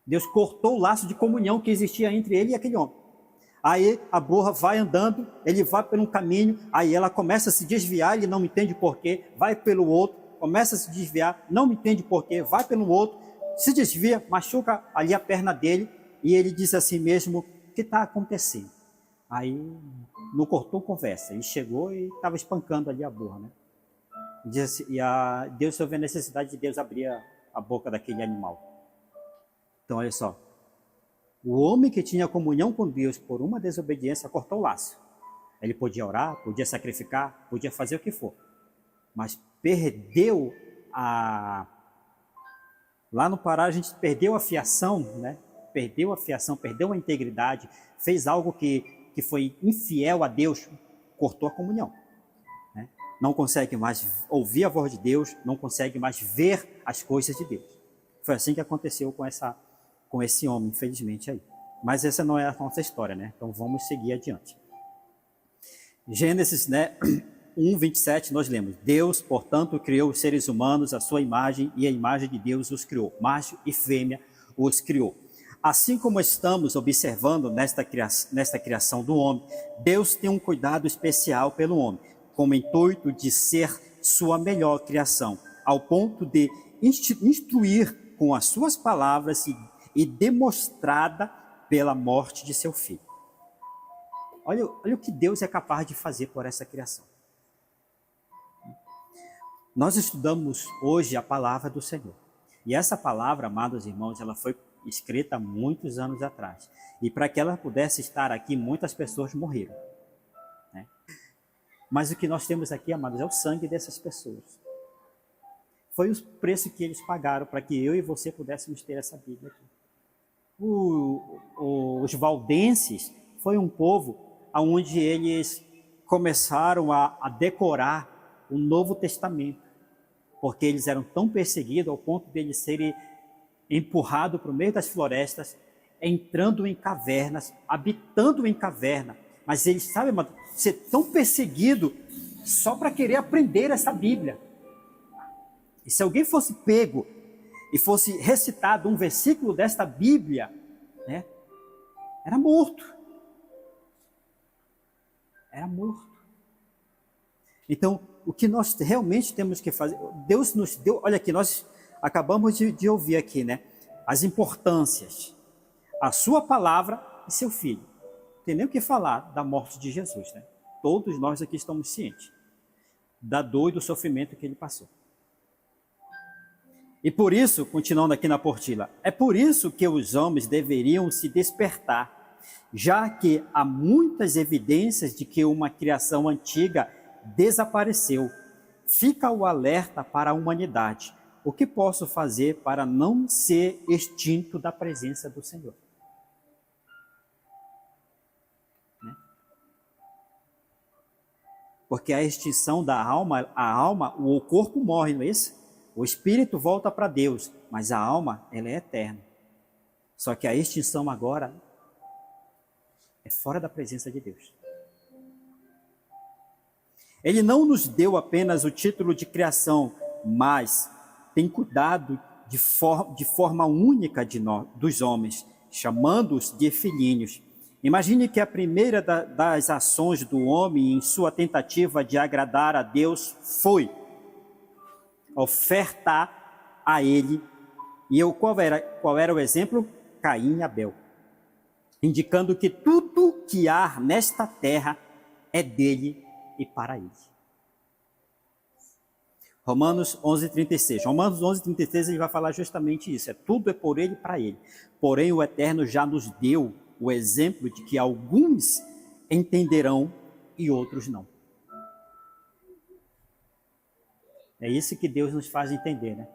[SPEAKER 1] Deus cortou o laço de comunhão que existia entre ele e aquele homem. Aí a burra vai andando, ele vai por um caminho, aí ela começa a se desviar, ele não entende porquê, vai pelo outro, começa a se desviar, não entende porquê, vai pelo outro, se desvia, machuca ali a perna dele, e ele diz assim mesmo, o que está acontecendo? Aí não cortou conversa, ele chegou e estava espancando ali a burra, né? Diz assim, Deus só vê a necessidade de Deus abrir a boca daquele animal. Então, olha só, o homem que tinha comunhão com Deus por uma desobediência cortou o laço. Ele podia orar, podia sacrificar, podia fazer o que for, mas perdeu lá no Pará a gente perdeu a fiação, né? Perdeu a fiação, perdeu a integridade, fez algo que foi infiel a Deus, cortou a comunhão. Né? Não consegue mais ouvir a voz de Deus, não consegue mais ver as coisas de Deus. Foi assim que aconteceu com esse homem, infelizmente, aí. Mas essa não é a nossa história, né? Então vamos seguir adiante. Gênesis, né, 1:27, nós lemos, Deus, portanto, criou os seres humanos à sua imagem, e a imagem de Deus os criou. Macho e fêmea os criou. Assim como estamos observando nesta criação do homem, Deus tem um cuidado especial pelo homem, com o intuito de ser sua melhor criação, ao ponto de instruir com as suas palavras e demonstrada pela morte de seu filho. Olha o que Deus é capaz de fazer por essa criação. Nós estudamos hoje a palavra do Senhor. E essa palavra, amados irmãos, ela foi escrita há muitos anos atrás. E para que ela pudesse estar aqui, muitas pessoas morreram. Né? Mas o que nós temos aqui, amados, é o sangue dessas pessoas. Foi o preço que eles pagaram para que eu e você pudéssemos ter essa Bíblia aqui. Os valdenses foi um povo onde eles começaram a decorar o Novo Testamento, porque eles eram tão perseguidos ao ponto de eles serem empurrados para o meio das florestas, entrando em cavernas, habitando em caverna. Mas eles, sabem, ser tão perseguido só para querer aprender essa Bíblia. E se alguém fosse pego e fosse recitado um versículo desta Bíblia, né, era morto. Era morto. Então, o que nós realmente temos que fazer, Deus nos deu, olha aqui, nós acabamos de ouvir aqui, né, as importâncias, a sua palavra e seu filho. Não tem nem o que falar da morte de Jesus, né? Todos nós aqui estamos cientes da dor e do sofrimento que ele passou. E por isso, continuando aqui na apostila, é por isso que os homens deveriam se despertar, já que há muitas evidências de que uma criação antiga desapareceu. Fica o alerta para a humanidade. O que posso fazer para não ser extinto da presença do Senhor? Né? Porque a extinção da alma, o corpo morre, não é isso? O espírito volta para Deus, mas a alma, ela é eterna. Só que a extinção agora é fora da presença de Deus. Ele não nos deu apenas o título de criação, mas tem cuidado de forma única dos homens, chamando-os de filhinhos. Imagine que a primeira das ações do homem em sua tentativa de agradar a Deus foi ofertar a ele. E qual era o exemplo? Caim e Abel. Indicando que tudo que há nesta terra é dele e para ele. Romanos 11:36. Romanos 11:36 ele vai falar justamente isso. Tudo é por ele e para ele. Porém, o Eterno já nos deu o exemplo de que alguns entenderão e outros não. É isso que Deus nos faz entender, né?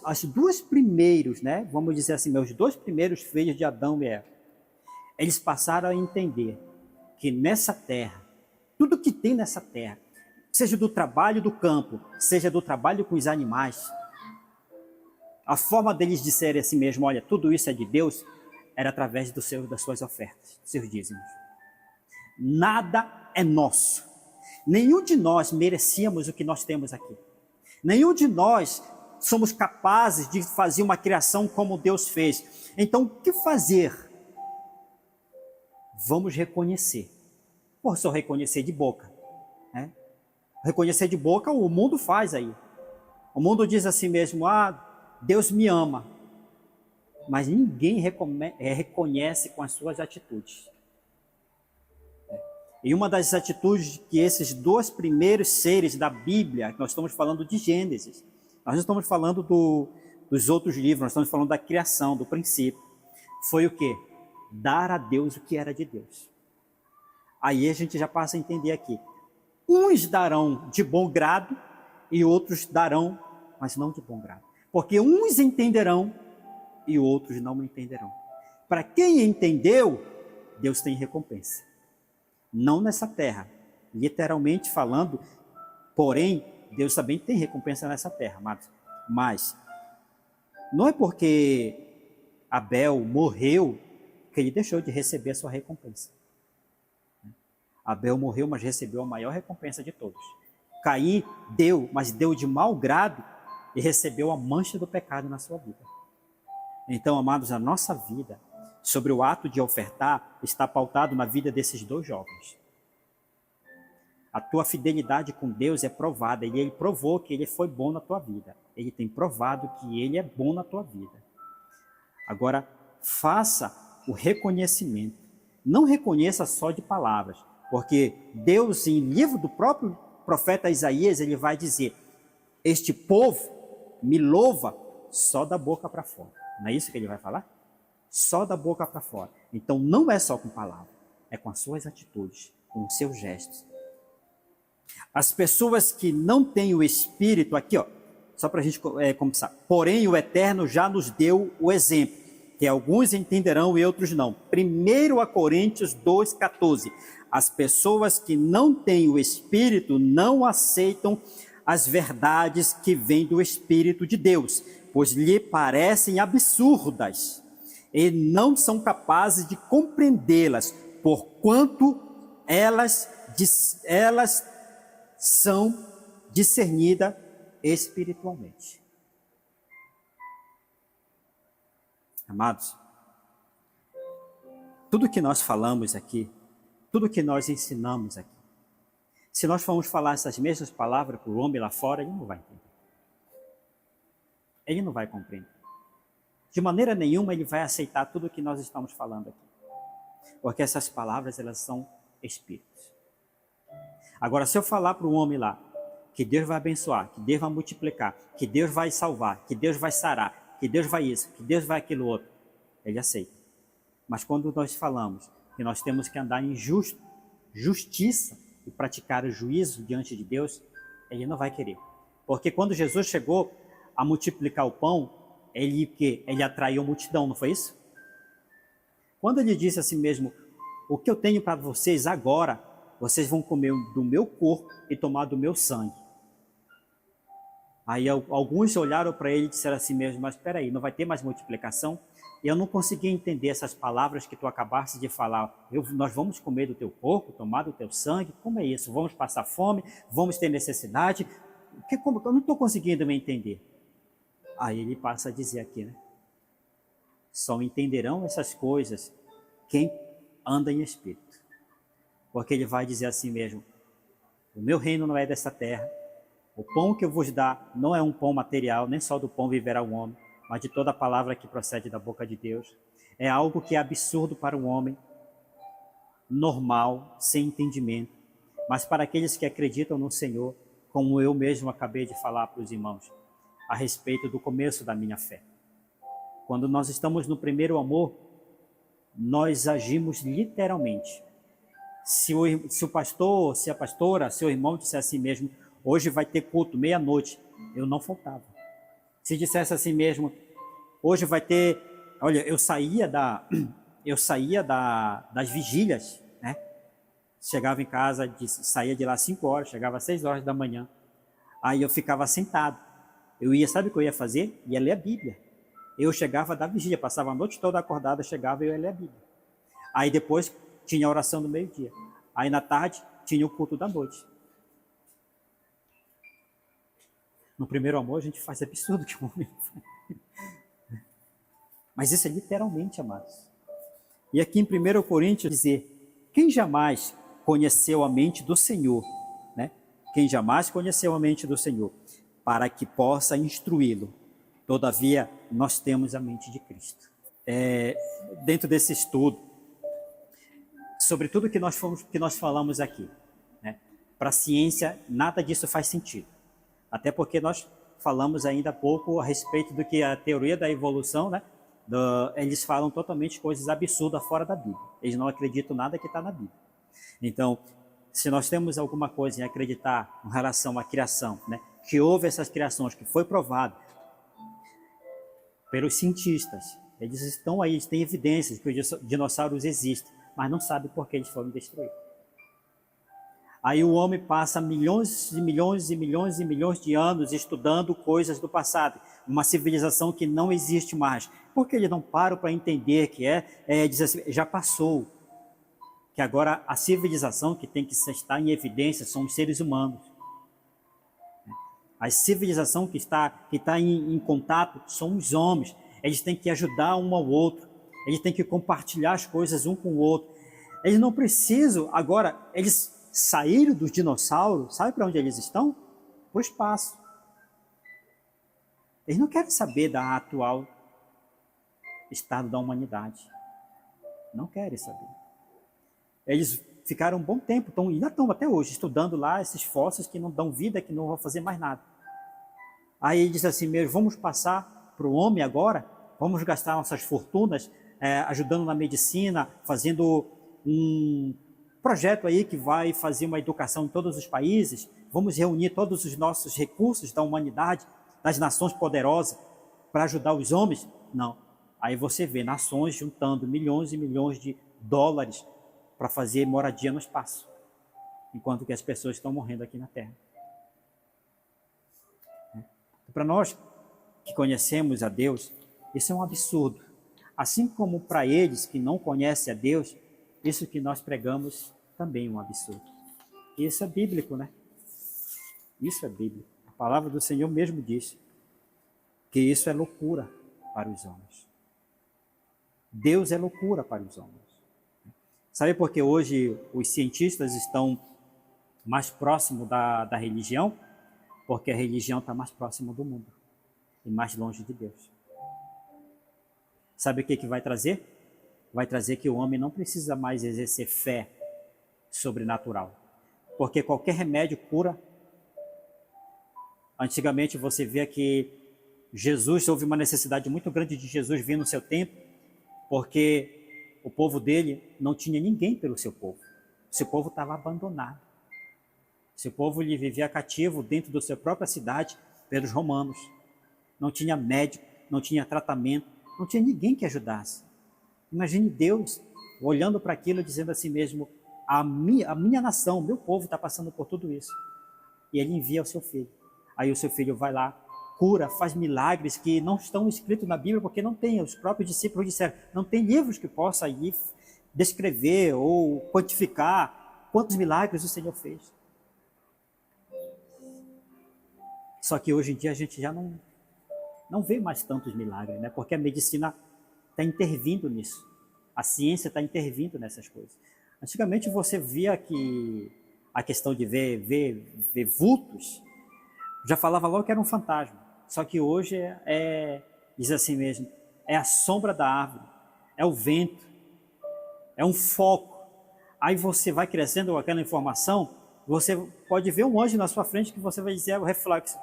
[SPEAKER 1] As duas primeiros, né? Vamos dizer assim, os dois primeiros filhos de Adão e Eva, eles passaram a entender que nessa terra, tudo que tem nessa terra, seja do trabalho do campo, seja do trabalho com os animais, a forma deles disserem assim mesmo, olha, tudo isso é de Deus, era através das suas ofertas, dos seus dízimos. Nada é nosso. Nenhum de nós merecíamos o que nós temos aqui. Nenhum de nós somos capazes de fazer uma criação como Deus fez. Então, o que fazer? Vamos reconhecer. Por só reconhecer de boca, né? Reconhecer de boca, o mundo faz aí. O mundo diz assim mesmo, Deus me ama. Mas ninguém reconhece com as suas atitudes. E uma das atitudes que esses dois primeiros seres da Bíblia, nós estamos falando de Gênesis, nós não estamos falando dos outros livros, nós estamos falando da criação, do princípio, foi o quê? Dar a Deus o que era de Deus. Aí a gente já passa a entender aqui. Uns darão de bom grado e outros darão, mas não de bom grado. Porque uns entenderão e outros não entenderão. Para quem entendeu, Deus tem recompensa. Não nessa terra, literalmente falando, porém, Deus também tem recompensa nessa terra, amados. Mas não é porque Abel morreu que ele deixou de receber a sua recompensa. Abel morreu, mas recebeu a maior recompensa de todos. Caim deu, mas deu de mau grado e recebeu a mancha do pecado na sua vida. Então, amados, a nossa vida, sobre o ato de ofertar, está pautado na vida desses dois jovens. A tua fidelidade com Deus é provada, e Ele provou que Ele foi bom na tua vida. Ele tem provado que Ele é bom na tua vida. Agora, faça o reconhecimento. Não reconheça só de palavras, porque Deus, em livro do próprio profeta Isaías, ele vai dizer, este povo me louva só da boca para fora. Não é isso que ele vai falar? Só da boca para fora. Então não é só com palavras, é com as suas atitudes, com os seus gestos. As pessoas que não têm o Espírito, aqui ó, só para a gente começar, porém o Eterno já nos deu o exemplo. que alguns entenderão e outros não. 1 Coríntios 2,14. As pessoas que não têm o Espírito não aceitam as verdades que vêm do Espírito de Deus, pois lhe parecem absurdas e não são capazes de compreendê-las, porquanto elas são discernidas espiritualmente. Amados, tudo que nós falamos aqui, tudo que nós ensinamos aqui, se nós formos falar essas mesmas palavras para o homem lá fora, ele não vai entender. Ele não vai compreender. De maneira nenhuma ele vai aceitar tudo que nós estamos falando aqui. Porque essas palavras, elas são espíritos. Agora, se eu falar para o homem lá, que Deus vai abençoar, que Deus vai multiplicar, que Deus vai salvar, que Deus vai sarar, que Deus vai isso, que Deus vai aquilo outro, ele aceita. Mas quando nós falamos que nós temos que andar em justiça e praticar o juízo diante de Deus, ele não vai querer. Porque quando Jesus chegou a multiplicar o pão, ele atraiu a multidão, não foi isso? Quando ele disse assim mesmo, o que eu tenho para vocês agora, vocês vão comer do meu corpo e tomar do meu sangue. Aí alguns olharam para ele e disseram assim mesmo, mas espera aí, não vai ter mais multiplicação? Eu não consegui entender essas palavras que tu acabaste de falar. Nós vamos comer do teu corpo, tomar do teu sangue, como é isso? Vamos passar fome, vamos ter necessidade? Eu não estou conseguindo me entender. Aí ele passa a dizer aqui, né? Só entenderão essas coisas quem anda em espírito. Porque ele vai dizer assim mesmo, o meu reino não é dessa terra, o pão que eu vos dar não é um pão material, nem só do pão viverá o homem, mas de toda a palavra que procede da boca de Deus. É algo que é absurdo para o homem, normal, sem entendimento. Mas para aqueles que acreditam no Senhor, como eu mesmo acabei de falar para os irmãos, a respeito do começo da minha fé. Quando nós estamos no primeiro amor, nós agimos literalmente. Se o pastor, se a pastora, se o irmão disser assim mesmo, hoje vai ter culto, meia-noite, eu não faltava. Se dissesse assim mesmo, hoje vai ter, olha, eu saía das vigílias, né? Chegava em casa, saía de lá às 5 horas, chegava às 6 horas da manhã, aí eu ficava sentado. Sabe o que eu ia fazer? Ia ler a Bíblia. Eu chegava da vigília, passava a noite toda acordada, chegava e eu ia ler a Bíblia. Aí depois tinha a oração do meio-dia. Aí na tarde tinha o culto da noite. No primeiro amor a gente faz absurdo que o homem faz. Mas isso é literalmente, amados. E aqui em 1 Coríntios dizer, quem jamais conheceu a mente do Senhor, né? Quem jamais conheceu a mente do Senhor, para que possa instruí-lo. Todavia, nós temos a mente de Cristo. Dentro desse estudo, sobre tudo que nós falamos aqui, né? Para a ciência, nada disso faz sentido. Até porque nós falamos ainda há pouco a respeito do que a teoria da evolução, né? Eles falam totalmente coisas absurdas fora da Bíblia. Eles não acreditam nada que está na Bíblia. Então, se nós temos alguma coisa em acreditar em relação à criação, né? Que houve essas criações, que foi provado pelos cientistas, eles estão aí, eles têm evidências que os dinossauros existem, mas não sabem por que eles foram destruídos. Aí o homem passa milhões e milhões e milhões e milhões de anos estudando coisas do passado, uma civilização que não existe mais. Por que eles não param para entender que diz assim, já passou, que agora a civilização que tem que estar em evidência são os seres humanos. A civilização que está em contato são os homens. Eles têm que ajudar um ao outro. Eles têm que compartilhar as coisas um com o outro. Eles não precisam, agora, eles saíram dos dinossauros, sabe para onde eles estão? Para o espaço. Eles não querem saber da atual estado da humanidade. Não querem saber. Eles ficaram um bom tempo, ainda estão até hoje, estudando lá esses fósseis que não dão vida, que não vão fazer mais nada. Aí ele diz assim mesmo, vamos passar para o homem agora, vamos gastar nossas fortunas ajudando na medicina, fazendo um projeto aí que vai fazer uma educação em todos os países, vamos reunir todos os nossos recursos da humanidade, das nações poderosas, para ajudar os homens? Não, Aí você vê nações juntando milhões e milhões de dólares para fazer moradia no espaço, enquanto que as pessoas estão morrendo aqui na Terra. Para nós que conhecemos a Deus, isso é um absurdo. Assim como para eles que não conhecem a Deus, isso que nós pregamos também é um absurdo. E isso é bíblico, né? Isso é bíblico. A palavra do Senhor mesmo diz que isso é loucura para os homens. Deus é loucura para os homens. Sabe por que hoje os cientistas estão mais próximos da religião? Porque a religião está mais próxima do mundo e mais longe de Deus. Sabe o que vai trazer? Vai trazer que o homem não precisa mais exercer fé sobrenatural, porque qualquer remédio cura. Antigamente você vê que Jesus, houve uma necessidade muito grande de Jesus vir no seu tempo, porque o povo dele não tinha ninguém pelo seu povo. O seu povo estava abandonado. O seu povo lhe vivia cativo dentro da sua própria cidade pelos romanos. Não tinha médico, não tinha tratamento, não tinha ninguém que ajudasse. Imagine Deus olhando para aquilo e dizendo assim mesmo, a minha nação, meu povo está passando por tudo isso. E ele envia o seu filho. Aí o seu filho vai lá, cura, faz milagres que não estão escritos na Bíblia, porque não tem, os próprios discípulos disseram, não tem livros que possam aí descrever ou quantificar quantos milagres o Senhor fez. Só que hoje em dia a gente já não vê mais tantos milagres, né? Porque a medicina está intervindo nisso. A ciência está intervindo nessas coisas. Antigamente você via que a questão de ver vultos, já falava logo que era um fantasma. Só que hoje diz assim mesmo, é a sombra da árvore, é o vento, é um foco. Aí você vai crescendo aquela informação, você pode ver um anjo na sua frente que você vai dizer é o reflexo.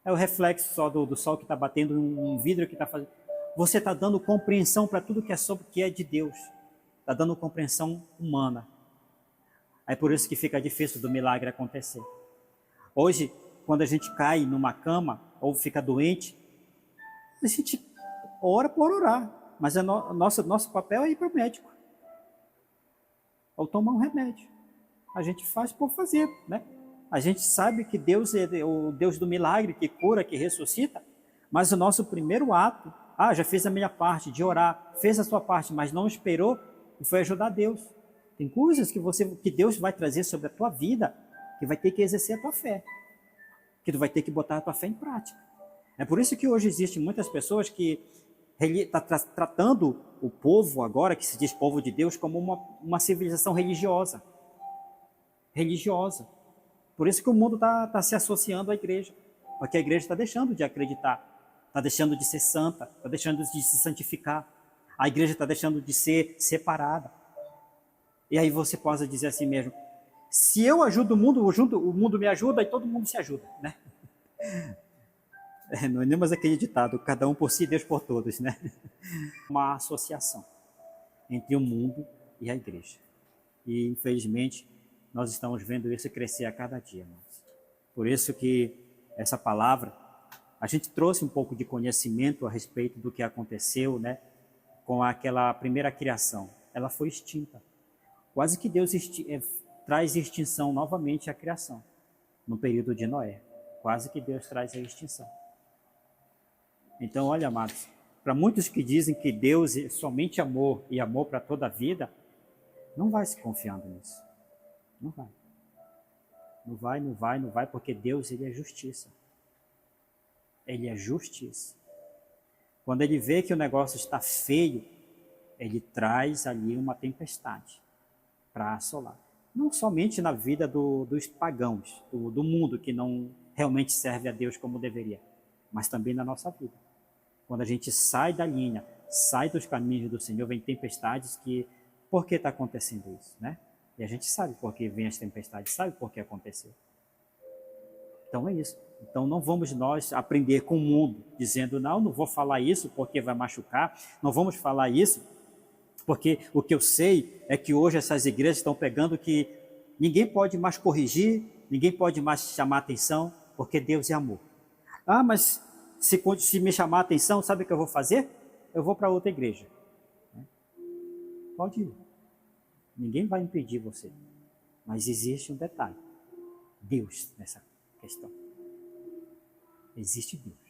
[SPEAKER 1] É o reflexo só do sol que está batendo num vidro que está fazendo. Você está dando compreensão para tudo que é de Deus. Está dando compreensão humana. É por isso que fica difícil do milagre acontecer. Hoje, quando a gente cai numa cama ou fica doente, a gente ora por orar. Mas nosso papel é ir para o médico. Ou tomar um remédio. A gente faz por fazer, né? A gente sabe que Deus é o Deus do milagre, que cura, que ressuscita, mas o nosso primeiro ato, já fez a minha parte de orar, fez a sua parte, mas não esperou e foi ajudar Deus. Tem coisas que Deus vai trazer sobre a tua vida, que vai ter que exercer a tua fé, que tu vai ter que botar a tua fé em prática. É por isso que hoje existem muitas pessoas que estão tratando o povo agora, que se diz povo de Deus, como uma civilização religiosa. Religiosa. Por isso que o mundo está se associando à igreja, porque a igreja está deixando de acreditar, está deixando de ser santa, está deixando de se santificar, a igreja está deixando de ser separada. E aí você pode dizer assim mesmo, se eu ajudo o mundo me ajuda e todo mundo se ajuda, né? Não é nem mais aquele ditado, cada um por si, Deus por todos, né? Uma associação entre o mundo e a igreja. E infelizmente nós estamos vendo isso crescer a cada dia. Por isso que essa palavra, a gente trouxe um pouco de conhecimento a respeito do que aconteceu, né, com aquela primeira criação. Ela foi extinta. Quase que Deus traz extinção novamente à criação, no período de Noé. Quase que Deus traz a extinção. Então, olha, amados, para muitos que dizem que Deus é somente amor e amor para toda a vida, não vai se confiando nisso. Não vai. Não vai, porque Deus, ele é justiça. Ele é justiça. Quando ele vê que o negócio está feio, ele traz ali uma tempestade para assolar. Não somente na vida dos pagãos, do mundo que não realmente serve a Deus como deveria, mas também na nossa vida. Quando a gente sai da linha, sai dos caminhos do Senhor, vem tempestades que... Por que está acontecendo isso, né? E a gente sabe por que vem as tempestades, sabe por que aconteceu. Então é isso. Então não vamos nós aprender com o mundo, dizendo, não vou falar isso porque vai machucar, não vamos falar isso, porque o que eu sei é que hoje essas igrejas estão pegando que ninguém pode mais corrigir, ninguém pode mais chamar atenção, porque Deus é amor. Mas se me chamar a atenção, sabe o que eu vou fazer? eu vou para outra igreja. Pode ir. Ninguém vai impedir você. Mas existe um detalhe. Deus nessa questão. Existe Deus.